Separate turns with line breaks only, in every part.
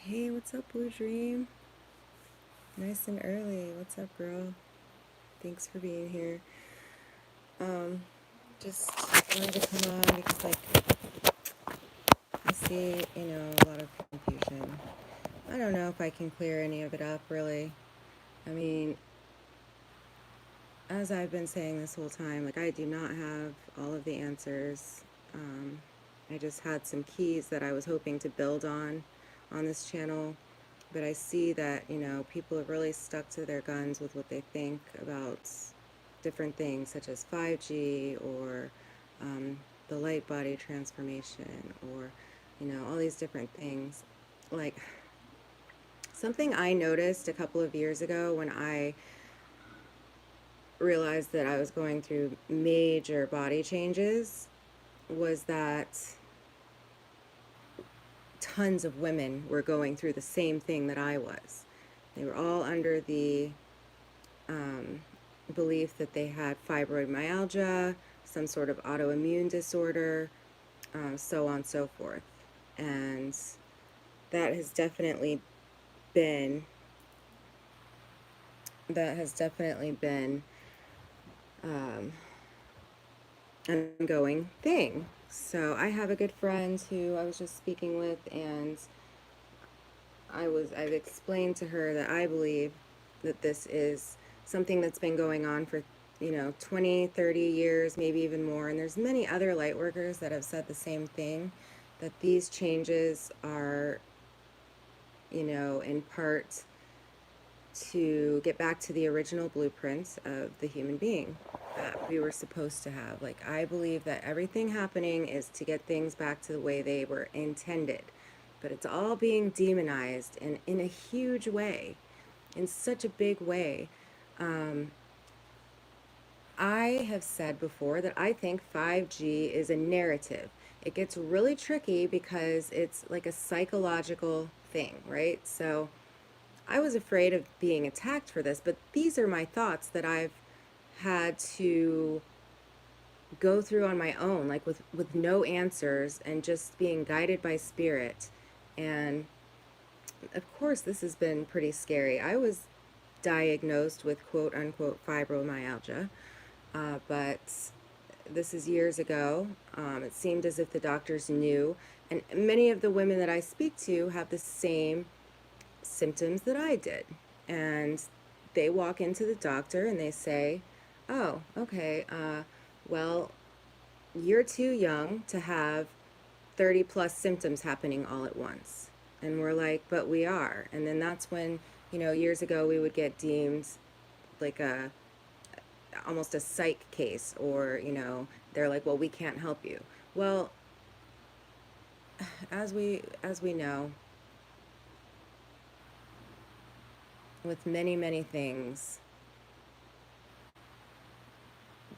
Hey, what's up, Blue Dream? Nice and early. What's up, girl? Thanks for being here. Um, just wanted to come on because, I see, a lot of confusion. I don't know if I can clear any of it up, really. I mean, as I've been saying this whole time, I do not have all of the answers. Um, I just had some keys that I was hoping to build on this channel. But I see that, people have really stuck to their guns with what they think about different things, such as 5G or the light body transformation or, all these different things. Like, something I noticed a couple of years ago when I realized that I was going through major body changes was that tons of women were going through the same thing that I was. They were all under the um, belief that they had fibromyalgia, some sort of autoimmune disorder, so on and so forth. And that has definitely been that has definitely been um, an ongoing thing. So I have a good friend who I was just speaking with, and I've explained to her that I believe that this is something that's been going on for 20, 30 years, maybe even more. And there's many other light workers that have said the same thing, that these changes are, in part to get back to the original blueprints of the human being that we were supposed to have. I believe that everything happening is to get things back to the way they were intended, but it's all being demonized and in a huge way, in such a big way. um, I have said before that I think 5G is a narrative. It gets really tricky because it's like a psychological thing, right? So I was afraid of being attacked for this, but these are my thoughts that I've had to go through on my own, with no answers and just being guided by spirit. And of course, this has been pretty scary. I was diagnosed with quote unquote fibromyalgia, but this is years ago. It seemed as if the doctors knew, and many of the women that I speak to have the same symptoms that I did. And they walk into the doctor and they say, oh, okay, well, you're too young to have 30 plus symptoms happening all at once. And we're like, but we are. And then that's when, years ago we would get deemed like almost a psych case, or, they're like, well, we can't help you. Well, as we know, with many, many things,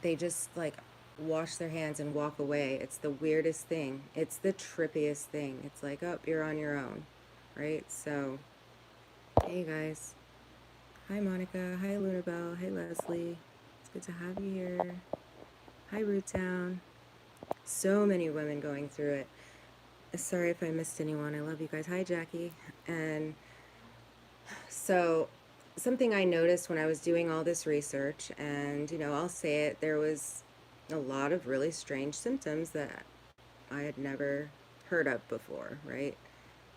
they just wash their hands and walk away. It's the weirdest thing. It's the trippiest thing. It's like, oh, you're on your own, right? So, hey guys. Hi Monica. Hi Lunarbell. Hey Leslie. It's good to have you here. Hi Root Town. So many women going through it. Sorry if I missed anyone. I love you guys. Hi Jackie. And so, something I noticed when I was doing all this research, and I'll say it, there was a lot of really strange symptoms that I had never heard of before, right?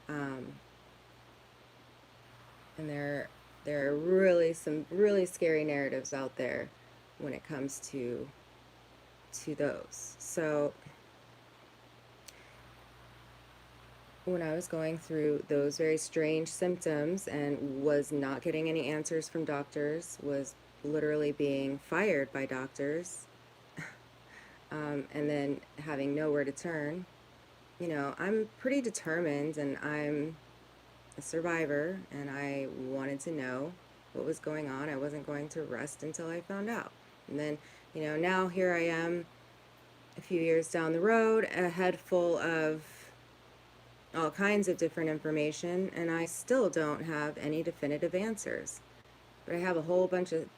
Um, and there are really some really scary narratives out there when it comes to those. So when I was going through those very strange symptoms and was not getting any answers from doctors, was literally being fired by doctors, and then having nowhere to turn, I'm pretty determined and I'm a survivor, and I wanted to know what was going on. I wasn't going to rest until I found out. And then, now here I am a few years down the road, a head full of all kinds of different information, and I still don't have any definitive answers. But I have a whole bunch of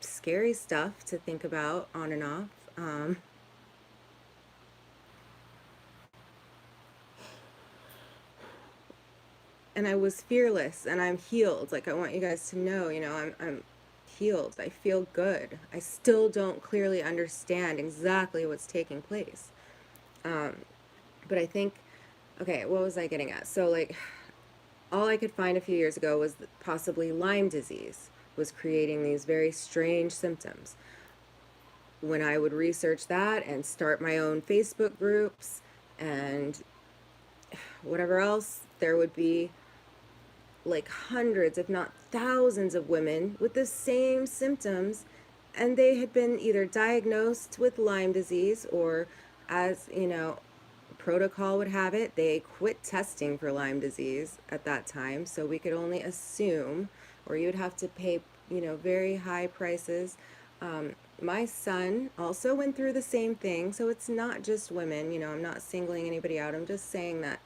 scary stuff to think about on and off. and I was fearless, and I'm healed. Like, I want you guys to know, I'm healed. I feel good. I still don't clearly understand exactly what's taking place. Um, but I think, okay, what was I getting at? So, like, all I could find a few years ago was that possibly Lyme disease was creating these very strange symptoms. When I would research that and start my own Facebook groups and whatever else, there would be like hundreds, if not thousands, of women with the same symptoms, and they had been either diagnosed with Lyme disease or, as protocol would have it, they quit testing for Lyme disease at that time, so we could only assume, or you'd have to pay, very high prices. My son also went through the same thing, so it's not just women. I'm not singling anybody out. I'm just saying that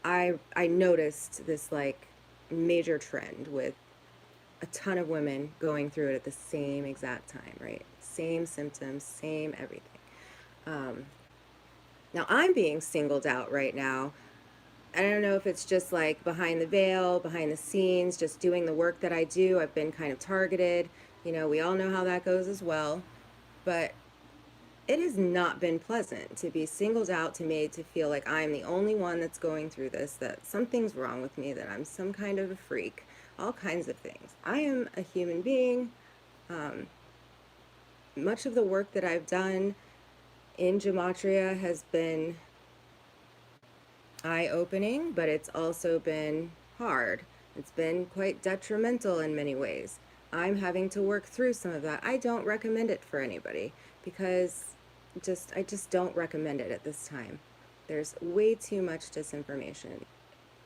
I noticed this like major trend with a ton of women going through it at the same exact time, right? Same symptoms, same everything. Um, Now I'm being singled out right now. I don't know if it's just like behind the veil, behind the scenes, just doing the work that I do. I've been kind of targeted. We all know how that goes as well. But it has not been pleasant to be singled out, to made to feel like I'm the only one that's going through this, that something's wrong with me, that I'm some kind of a freak, all kinds of things. I am a human being. Um, Much of the work that I've done in gematria has been eye-opening, but it's also been hard. It's been quite detrimental in many ways. I'm having to work through some of that. I don't recommend it for anybody because I just don't recommend it at this time. There's way too much disinformation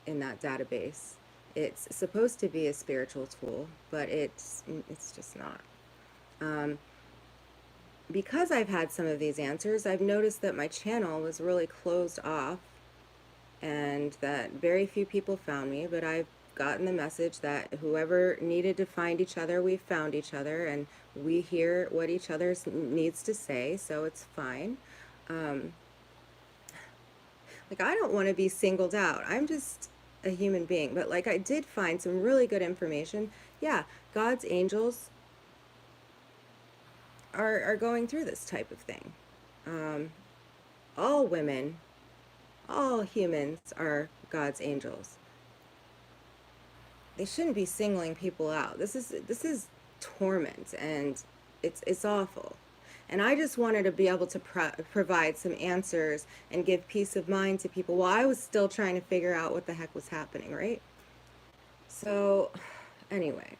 in that database. It's supposed to be a spiritual tool, but it's just not. Um, because I've had some of these answers, I've noticed that my channel was really closed off and that very few people found me, but I've gotten the message that whoever needed to find each other, we found each other, and we hear what each other needs to say, so it's fine. Um, like, I don't want to be singled out. I'm just a human being, but like, I did find some really good information. Yeah, God's angels are going through this type of thing. Um, all women, all humans are God's angels. They shouldn't be singling people out. This is torment, and it's awful. And I just wanted to be able to provide some answers and give peace of mind to people while I was still trying to figure out what the heck was happening, right? So, anyway,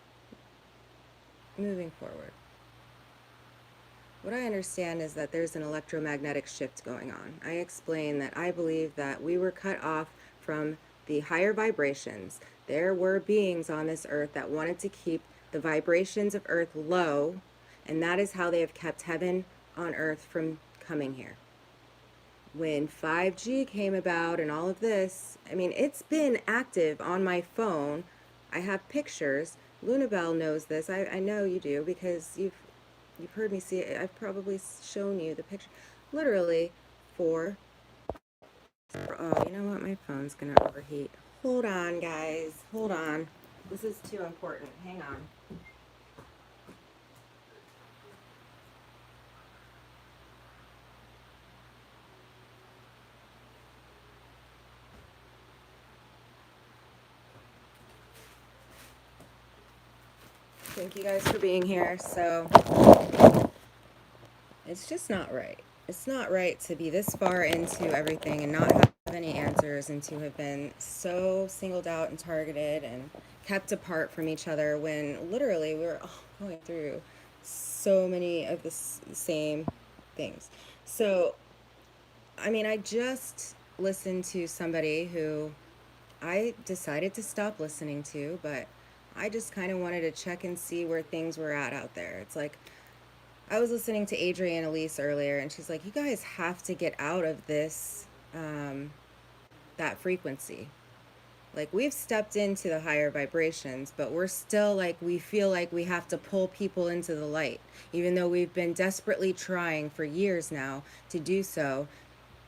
moving forward. What I understand is that there's an electromagnetic shift going on. I explain that I believe that we were cut off from the higher vibrations. There were beings on this earth that wanted to keep the vibrations of earth low, and that is how they have kept heaven on earth from coming here. When 5G came about and all of this, I mean, it's been active on my phone. I have pictures. Lunabelle knows this. I know you do because you've heard me see it. I've probably shown you the picture. Literally, for oh, you know what? My phone's gonna overheat. Hold on, guys. Hold on. This is too important. Hang on. Thank you guys for being here. So, it's just not right. It's not right to be this far into everything and not have any answers, and to have been so singled out and targeted and kept apart from each other when literally we were all going through so many of the same things. So, I mean, I just listened to somebody who I decided to stop listening to, but I just kind of wanted to check and see where things were at out there. It's like, I was listening to Adrian Elise earlier, and she's like, you guys have to get out of this, that frequency. Like, we've stepped into the higher vibrations, but we're still like, we feel like we have to pull people into the light, even though we've been desperately trying for years now to do so,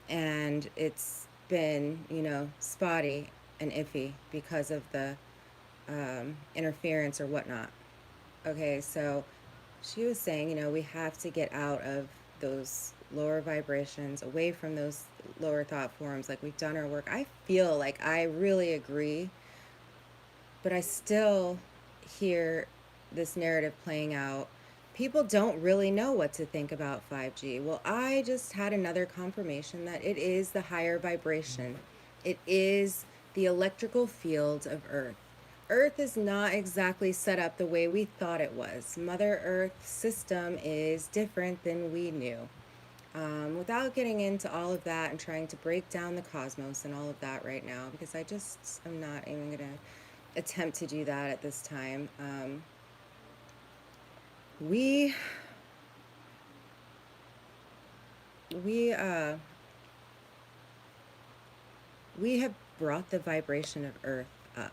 and it's been, spotty. and iffy because of the interference or whatnot. Okay, so she was saying, we have to get out of those lower vibrations, away from those lower thought forms. Like, we've done our work. I feel like I really agree, but I still hear this narrative playing out. People don't really know what to think about 5G. Well, I just had another confirmation that it is the higher vibration. It is the electrical field of Earth. Earth is not exactly set up the way we thought it was. Mother Earth's system is different than we knew. Without getting into all of that and trying to break down the cosmos and all of that right now, because I just am not even going to attempt to do that at this time. We we uh, we have brought the vibration of Earth up.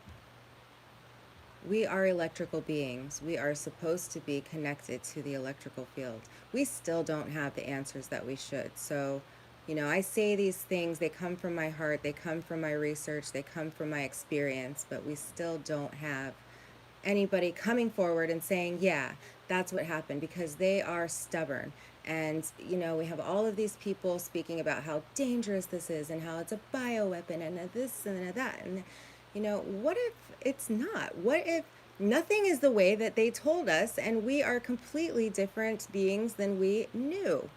We are electrical beings. We are supposed to be connected to the electrical field. We still don't have the answers that we should. So, I say these things, they come from my heart, they come from my research, they come from my experience, but we still don't have anybody coming forward and saying, yeah, that's what happened, because they are stubborn. And, we have all of these people speaking about how dangerous this is and how it's a bioweapon and this and that. And, what if it's not? What if nothing is the way that they told us and we are completely different beings than we knew?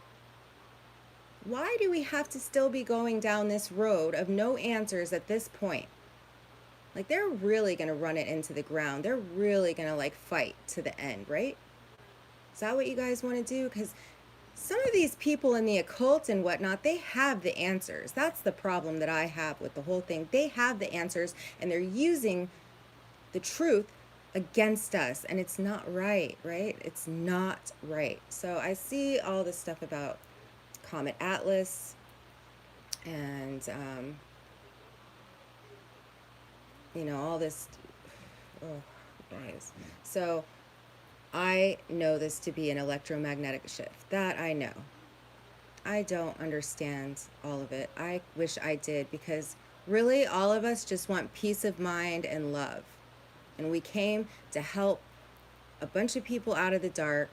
Why do we have to still be going down this road of no answers at this point? Like, they're really going to run it into the ground. They're really going to, fight to the end, right? Is that what you guys want to do? Because some of these people in the occult and whatnot, they have the answers. That's the problem that I have with the whole thing. They have the answers, and they're using the truth against us, and it's not right, right? It's not right. So I see all this stuff about Comet Atlas and, all this. Oh, guys. So I know this to be an electromagnetic shift. That I know. I don't understand all of it. I wish I did, because really all of us just want peace of mind and love. And we came to help a bunch of people out of the dark,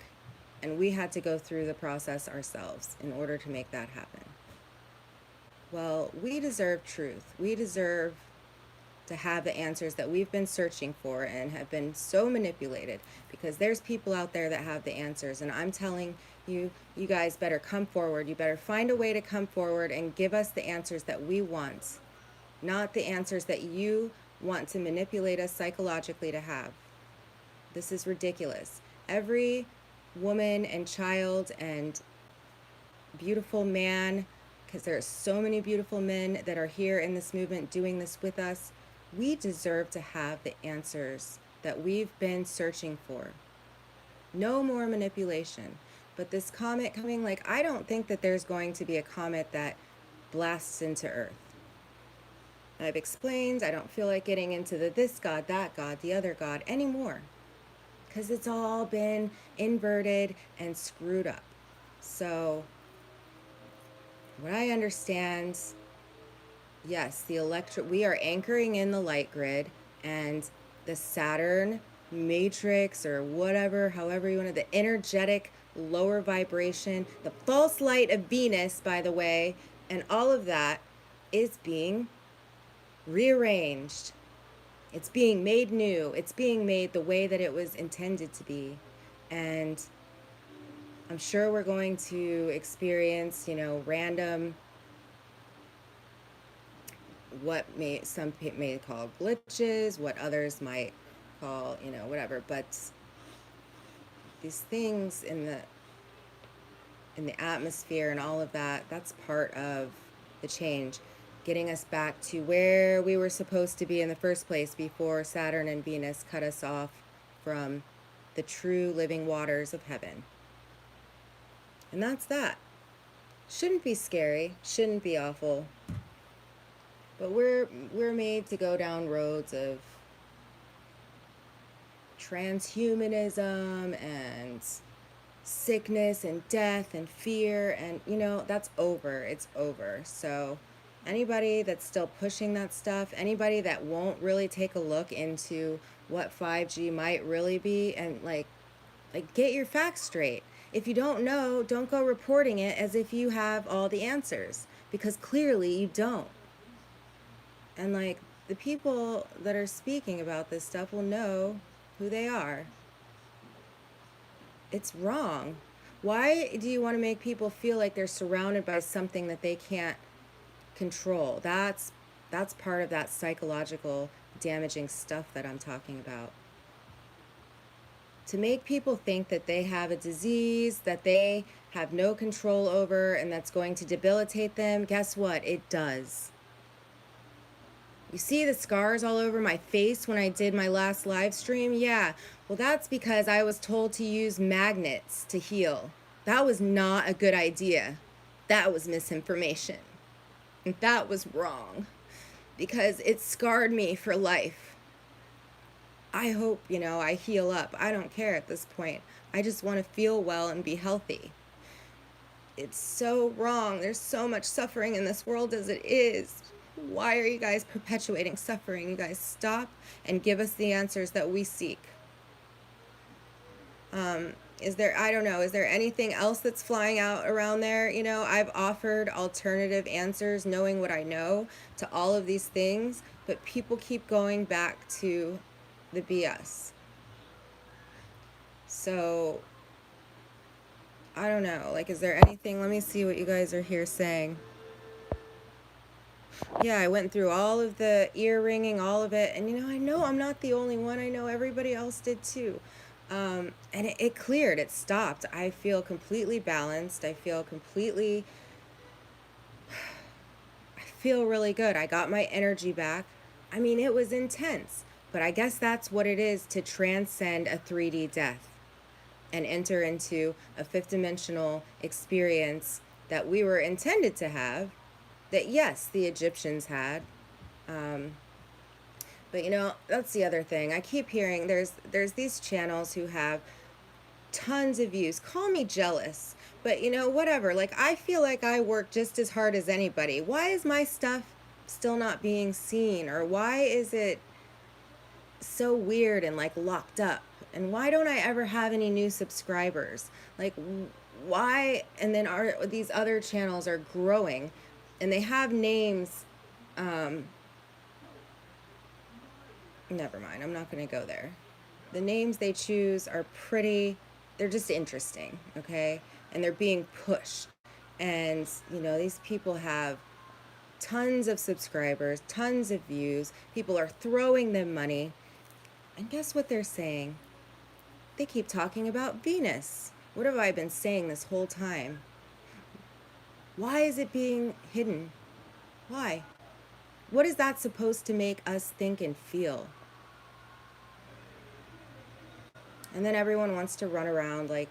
and we had to go through the process ourselves in order to make that happen. Well, we deserve truth. We deserve to have the answers that we've been searching for and have been so manipulated, because there's people out there that have the answers, and I'm telling you, you guys better come forward. You better find a way to come forward and give us the answers that we want, not the answers that you want to manipulate us psychologically to have. This is ridiculous. Every woman and child and beautiful man, because there are so many beautiful men that are here in this movement doing this with us, we deserve to have the answers that we've been searching for. No more manipulation. But this comet coming, I don't think that there's going to be a comet that blasts into Earth. I've explained, I don't feel like getting into the this God, that God, the other God anymore, because it's all been inverted and screwed up. So what I understand, yes, we are anchoring in the light grid, and the Saturn matrix, or whatever, however you want to, the energetic lower vibration, the false light of Venus, by the way, and all of that is being rearranged. It's being made new. It's being made the way that it was intended to be. And I'm sure we're going to experience, random, what some may call glitches, what others might call, whatever. But these things in the atmosphere and all of that, that's part of the change, getting us back to where we were supposed to be in the first place before Saturn and Venus cut us off from the true living waters of heaven. And that's that. Shouldn't be scary, shouldn't be awful. But we're made to go down roads of transhumanism and sickness and death and fear, and that's over. It's over. So Anybody that's still pushing that stuff, anybody that won't really take a look into what 5G might really be, and like get your facts straight. If you don't know, don't go reporting it as if you have all the answers, because clearly you don't. And like the people that are speaking about this stuff will know who they are. It's wrong. Why do you want to make people feel like they're surrounded by something that they can't control? That's part of that psychological damaging stuff that I'm talking about. To make people think that they have a disease that they have no control over and that's going to debilitate them, guess what? It does. You see the scars all over my face when I did my last live stream? Yeah, well, that's because I was told to use magnets to heal. That was not a good idea. That was misinformation. And that was wrong because it scarred me for life. I hope, I heal up. I don't care at this point. I just want to feel well and be healthy. It's so wrong. There's so much suffering in this world as it is. Why are you guys perpetuating suffering? You guys stop and give us the answers that we seek. I don't know, is there anything else that's flying out around there? I've offered alternative answers, knowing what I know, to all of these things, but people keep going back to the BS. So, I don't know, like, is there anything? Let me see what you guys are here saying. Yeah, I went through all of the ear ringing, all of it, and I know I'm not the only one. I know everybody else did too. And it cleared, it stopped. I feel completely balanced. I feel really good. I got my energy back. I mean, it was intense, but I guess that's what it is to transcend a 3D death and enter into a fifth dimensional experience that we were intended to have, that yes, the Egyptians had. But that's the other thing. I keep hearing there's these channels who have tons of views. Call me jealous, but whatever. Like, I feel like I work just as hard as anybody. Why is my stuff still not being seen? Or why is it so weird and like locked up? And why don't I ever have any new subscribers? Like, why? And then these other channels are growing and they have names. Never mind, I'm not going to go there. The names they choose are they're just interesting, okay? And they're being pushed. And, these people have tons of subscribers, tons of views. People are throwing them money. And guess what they're saying? They keep talking about Venus. What have I been saying this whole time? Why is it being hidden? Why? What is that supposed to make us think and feel? And then everyone wants to run around like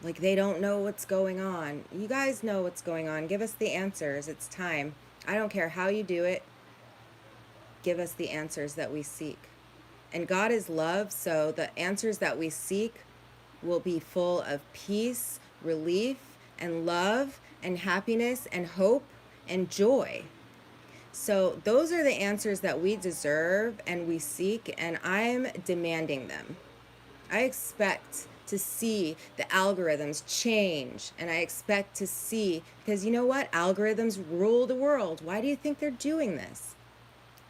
they don't know what's going on. You guys know what's going on. Give us the answers. It's time. I don't care how you do it. Give us the answers that we seek. And God is love, so the answers that we seek will be full of peace, relief, and love, and happiness, and hope, and joy. So those are the answers that we deserve and we seek, and I'm demanding them. I expect to see the algorithms change, and I expect to see, because you know what? Algorithms rule the world. Why do you think they're doing this?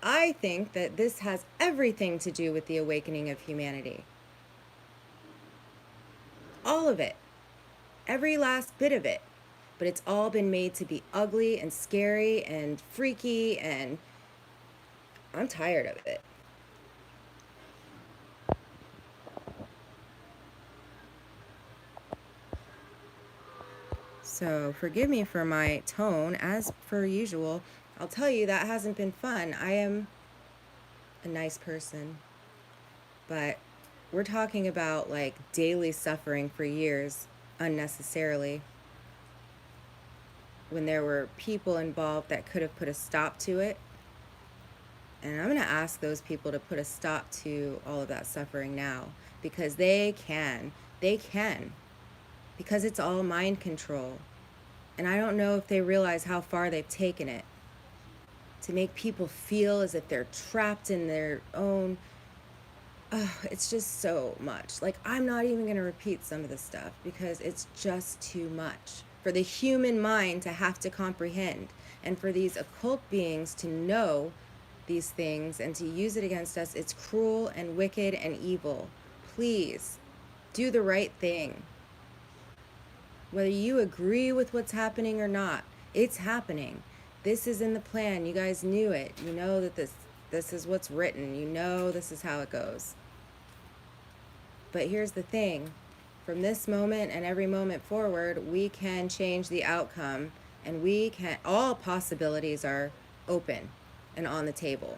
I think that this has everything to do with the awakening of humanity. All of it. Every last bit of it. But it's all been made to be ugly and scary and freaky, and I'm tired of it. So forgive me for my tone, as per usual. I'll tell you, that hasn't been fun. I am a nice person, but we're talking about like daily suffering for years unnecessarily, when there were people involved that could have put a stop to it. And I'm going to ask those people to put a stop to all of that suffering now, because they can. Because it's all mind control. And I don't know if they realize how far they've taken it to make people feel as if they're trapped in their own. It's just so much. Like, I'm not even going to repeat some of this stuff because it's just too much for the human mind to have to comprehend, and for these occult beings to know these things and to use it against us. It's cruel and wicked and evil. Please do the right thing. Whether you agree with what's happening or not, it's happening. This is in the plan. You guys knew it. You know that this is what's written. You know this is how it goes. But here's the thing. From this moment and every moment forward, we can change the outcome, and we can, all possibilities are open and on the table.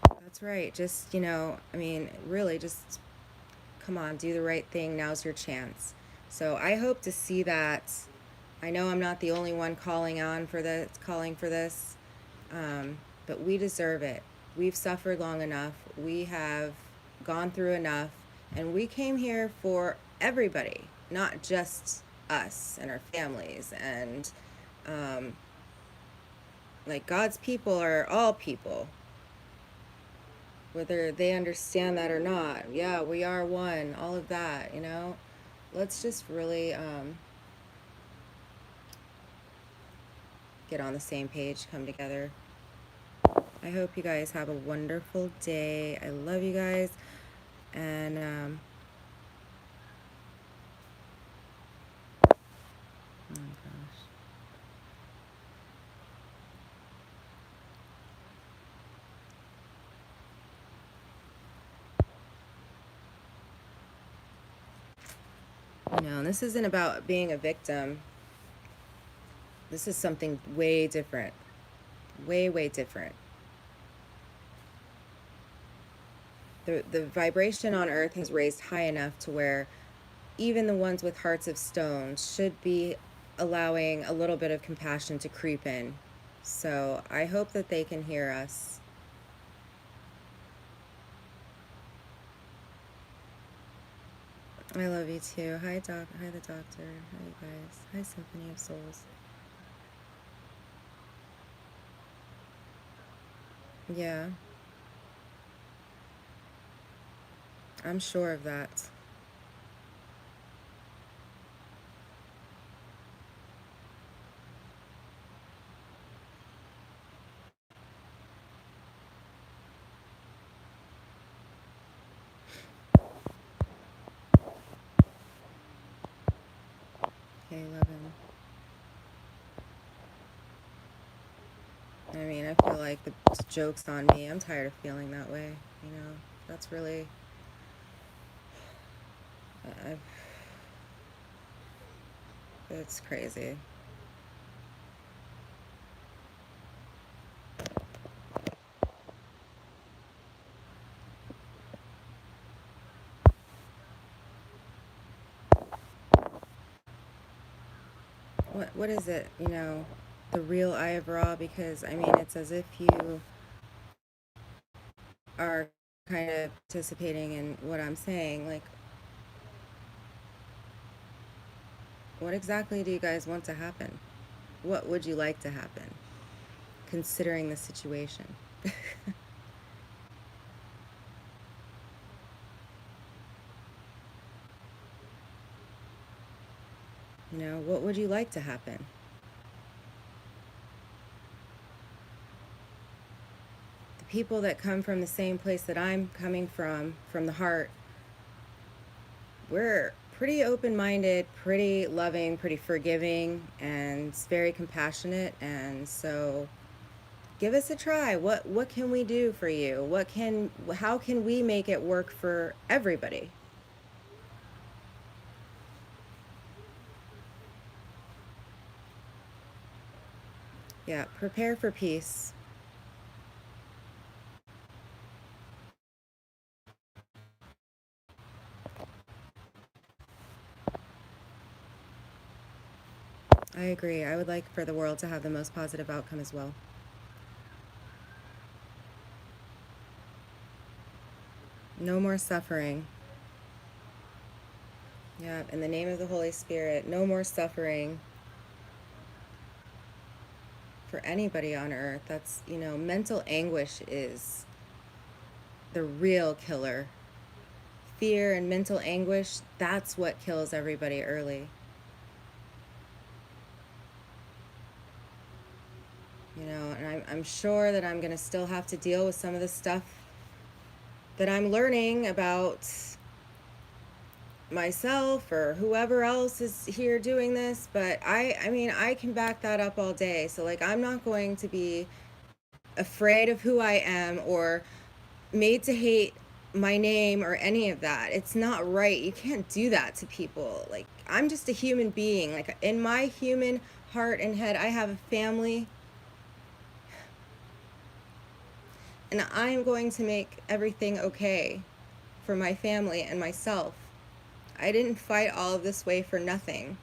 That's right. Just, I mean, really just come on, do the right thing. Now's your chance. So I hope to see that. I know I'm not the only one calling for this, but we deserve it. We've suffered long enough. We have gone through enough, and we came here for everybody, not just us and our families. And like, God's people are all people, whether they understand that or not. Yeah, we are one, all of that, Let's just really get on the same page, come together. I hope you guys have a wonderful day. I love you guys. And, oh my gosh. And this isn't about being a victim. This is something way different. Way, way different. The vibration on Earth has raised high enough to where even the ones with hearts of stone should be allowing a little bit of compassion to creep in. So I hope that they can hear us. I love you too. Hi, Doc. Hi, the doctor. Hi, you guys. Hi, Symphony of Souls. Yeah, I'm sure of that. Okay, 11. I mean, I feel like the joke's on me. I'm tired of feeling that way. That's really. I, it's crazy. What is it? The real Eye of Ra? Because I mean, it's as if you are kind of participating in what I'm saying. Like, what exactly do you guys want to happen? What would you like to happen, considering the situation? What would you like to happen? The people that come from the same place that I'm coming from the heart, we're pretty open-minded, pretty loving, pretty forgiving, and very compassionate. And so give us a try. What can we do for you? How can we make it work for everybody? Yeah, prepare for peace. I agree. I would like for the world to have the most positive outcome as well. No more suffering. Yeah, in the name of the Holy Spirit, no more suffering for anybody on earth. That's, mental anguish is the real killer. Fear and mental anguish, that's what kills everybody early. And I'm sure that I'm going to still have to deal with some of the stuff that I'm learning about myself or whoever else is here doing this, but I mean, I can back that up all day. So like, I'm not going to be afraid of who I am or made to hate my name or any of that. It's not right. You can't do that to people. Like, I'm just a human being. Like, in my human heart and head, I have a family, and I'm going to make everything okay for my family and myself. I didn't fight all of this way for nothing.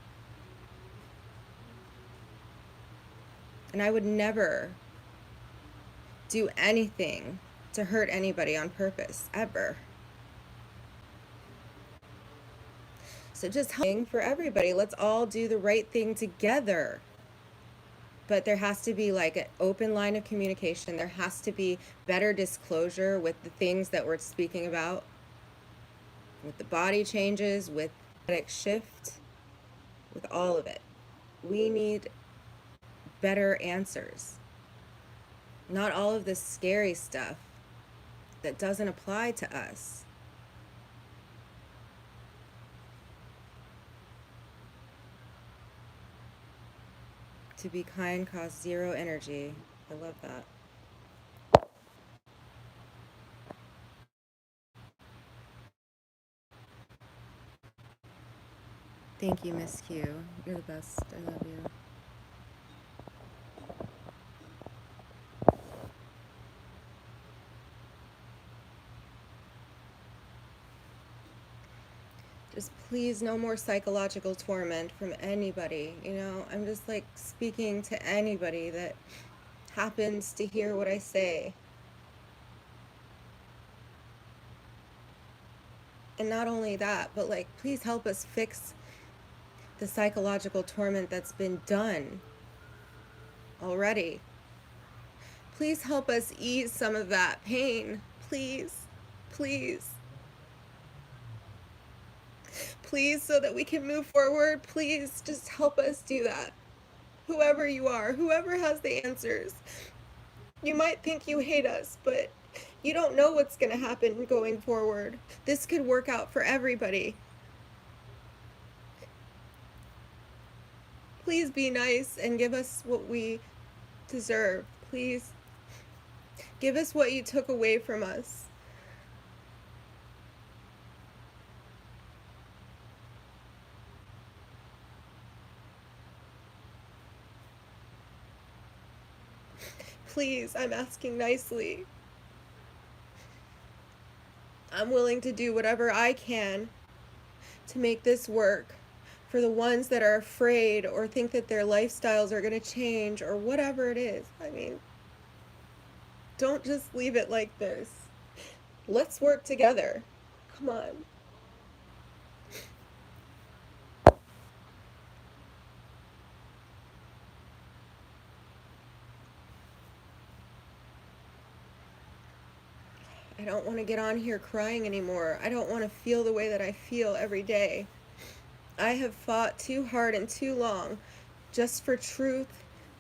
And I would never do anything to hurt anybody on purpose, ever. So just helping for everybody. Let's all do the right thing together. But there has to be like an open line of communication. There has to be better disclosure with the things that we're speaking about, with the body changes, with the shift, with all of it. We need better answers. Not all of this scary stuff that doesn't apply to us. To be kind costs 0 energy. I love that. Thank you, Miss Q. You're the best. I love you. Just please, no more psychological torment from anybody. I'm just like speaking to anybody that happens to hear what I say. And not only that, but like, please help us fix the psychological torment that's been done already. Please help us ease some of that pain. Please, please, please, so that we can move forward. Please just help us do that. Whoever you are, whoever has the answers. You might think you hate us, but you don't know what's going to happen going forward. This could work out for everybody. Please be nice and give us what we deserve. Please give us what you took away from us. Please, I'm asking nicely. I'm willing to do whatever I can to make this work for the ones that are afraid or think that their lifestyles are going to change or whatever it is. I mean, don't just leave it like this. Let's work together. Come on. I don't want to get on here crying anymore. I don't want to feel the way that I feel every day. I have fought too hard and too long just for truth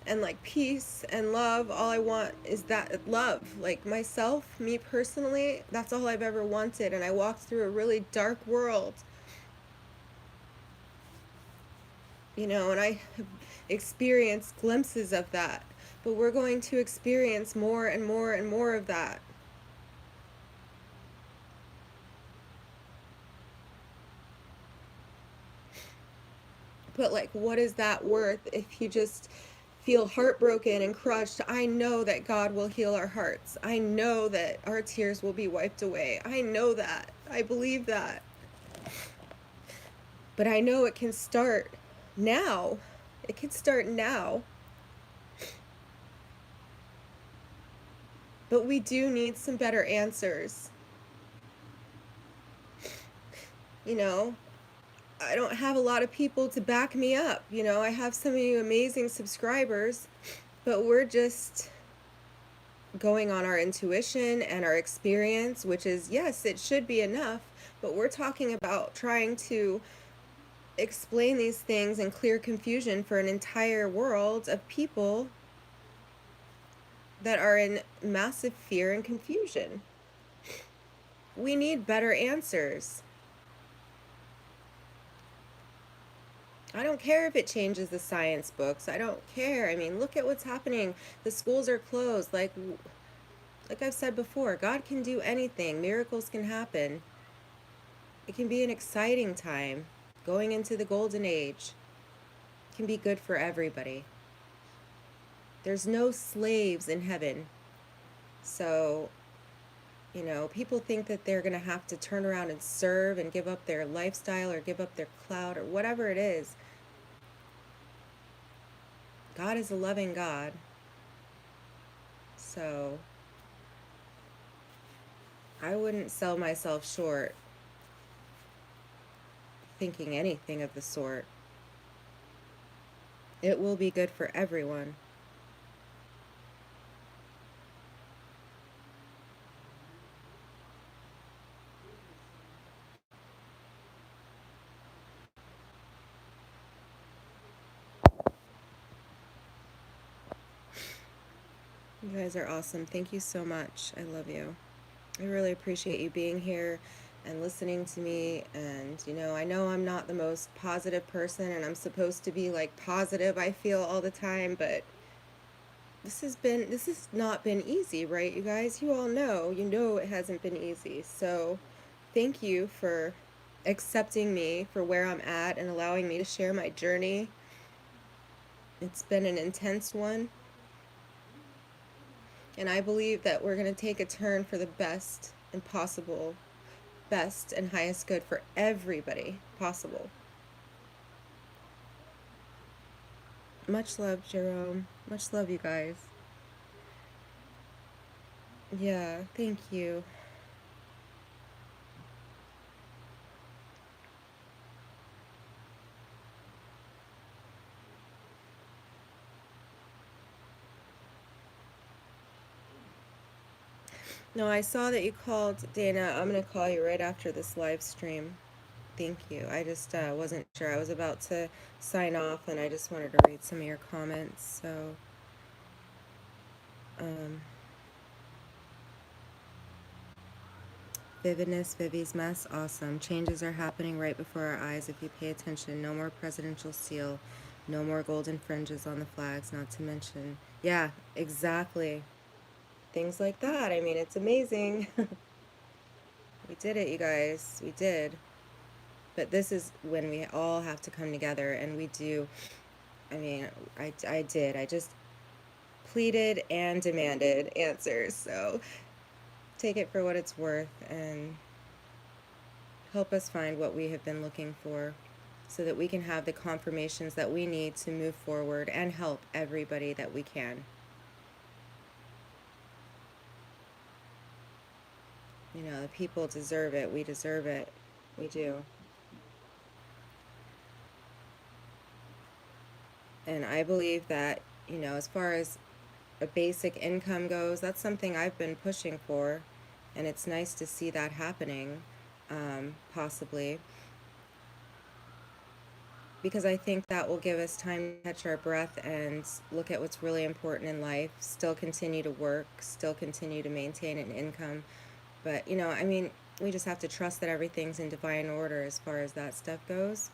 and like peace and love. All I want is that love. Like myself, me personally, that's all I've ever wanted. And I walked through a really dark world, and I have experienced glimpses of that. But we're going to experience more and more and more of that. But like, what is that worth if you just feel heartbroken and crushed? I know that God will heal our hearts. I know that our tears will be wiped away. I know that. I believe that. But I know it can start now. It can start now. But we do need some better answers. You know, I don't have a lot of people to back me up. You know, I have some of you amazing subscribers, but we're just going on our intuition and our experience, which is, yes, it should be enough, but we're talking about trying to explain these things and clear confusion for an entire world of people that are in massive fear and confusion. We need better answers. I don't care if it changes the science books. I don't care. I mean, look at what's happening. The schools are closed. Like I've said before, God can do anything. Miracles can happen. It can be an exciting time. Going into the golden age can be good for everybody. There's no slaves in heaven. So, you know, people think that they're going to have to turn around and serve and give up their lifestyle or give up their clout or whatever it is. God is a loving God. So, I wouldn't sell myself short thinking anything of the sort. It will be good for everyone. You guys are awesome. Thank you so much. I love you. I really appreciate you being here and listening to me. And, you know I'm not the most positive person, and I'm supposed to be like positive, I feel, all the time, but this has not been easy, right, you guys? You all know, it hasn't been easy. So thank you for accepting me for where I'm at and allowing me to share my journey. It's been an intense one. And I believe that we're going to take a turn for the best and possible, best and highest good for everybody possible. Much love, Jerome. Much love, you guys. Yeah, thank you. No, I saw that you called, Dana. I'm going to call you right after this live stream. Thank you. I just wasn't sure. I was about to sign off, and I just wanted to read some of your comments. So, vividness, Vivi's mess, awesome. Changes are happening right before our eyes if you pay attention. No more presidential seal. No more golden fringes on the flags, not to mention. Yeah, exactly. Things like that. I mean, it's amazing. We did it, you guys. We did. But this is when we all have to come together, and we do. I mean, I did. I just pleaded and demanded answers. So take it for what it's worth and help us find what we have been looking for so that we can have the confirmations that we need to move forward and help everybody that we can. You know, the people deserve it. We deserve it. We do. And I believe that, as far as a basic income goes, that's something I've been pushing for. And it's nice to see that happening, possibly. Because I think that will give us time to catch our breath and look at what's really important in life, still continue to work, still continue to maintain an income. But, I mean, we just have to trust that everything's in divine order as far as that stuff goes.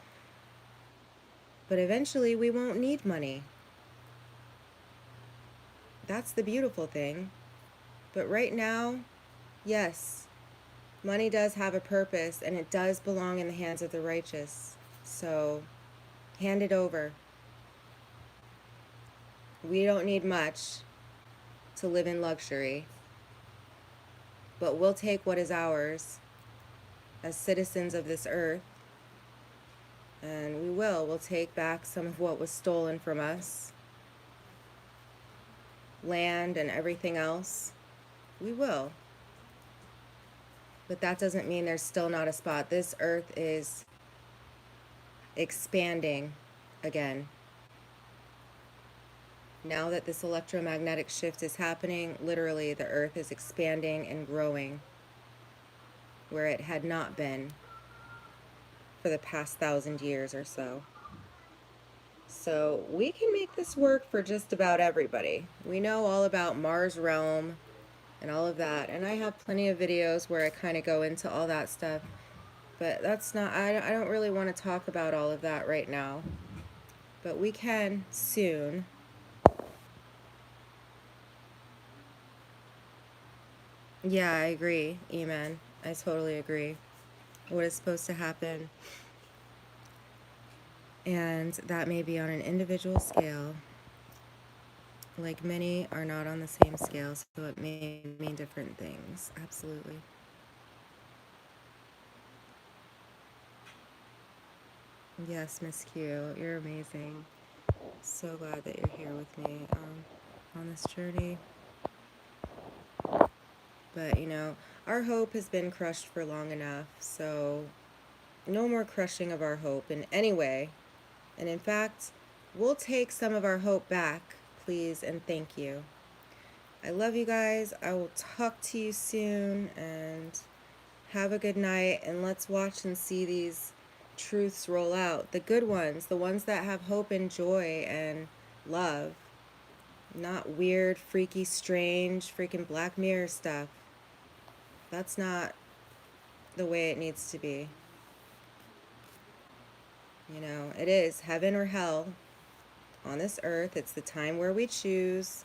But eventually we won't need money. That's the beautiful thing. But right now, yes, money does have a purpose, and it does belong in the hands of the righteous. So, hand it over. We don't need much to live in luxury, but we'll take what is ours as citizens of this earth, and we'll take back some of what was stolen from us, land and everything else. We will. But that doesn't mean there's still not a spot. This earth is expanding again. Now that this electromagnetic shift is happening, literally the earth is expanding and growing where it had not been for the past 1,000 years or so. So we can make this work for just about everybody. We know all about Mars realm and all of that, and I have plenty of videos where I kind of go into all that stuff, but that's not, I don't really want to talk about all of that right now, but we can soon. Yeah, I agree, Eman. I totally agree. What is supposed to happen, and that may be on an individual scale. Like, many are not on the same scale, so it may mean different things. Absolutely. Yes, Miss Q, you're amazing. So glad that you're here with me on this journey. But, our hope has been crushed for long enough, so no more crushing of our hope in any way. And in fact, we'll take some of our hope back, please, and thank you. I love you guys. I will talk to you soon, and have a good night, and let's watch and see these truths roll out. The good ones, the ones that have hope and joy and love. Not weird, freaky, strange, freaking Black Mirror stuff. That's not the way it needs to be. It is heaven or hell on this earth. It's the time where we choose.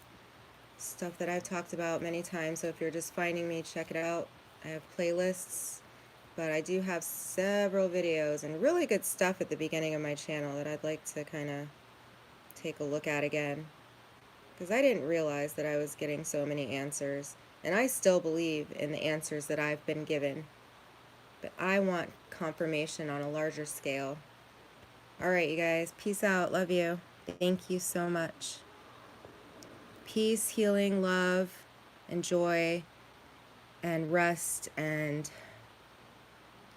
Stuff that I've talked about many times, so if you're just finding me, check it out. I have playlists, but I do have several videos and really good stuff at the beginning of my channel that I'd like to kind of take a look at again, because I didn't realize that I was getting so many answers, and I still believe in the answers that I've been given, but I want confirmation on a larger scale. All right, you guys, peace out. Love you. Thank you so much. Peace, healing, love, and joy, and rest, and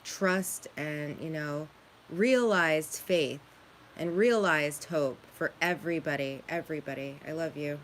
trust, and, realized faith and realized hope for everybody. I love you.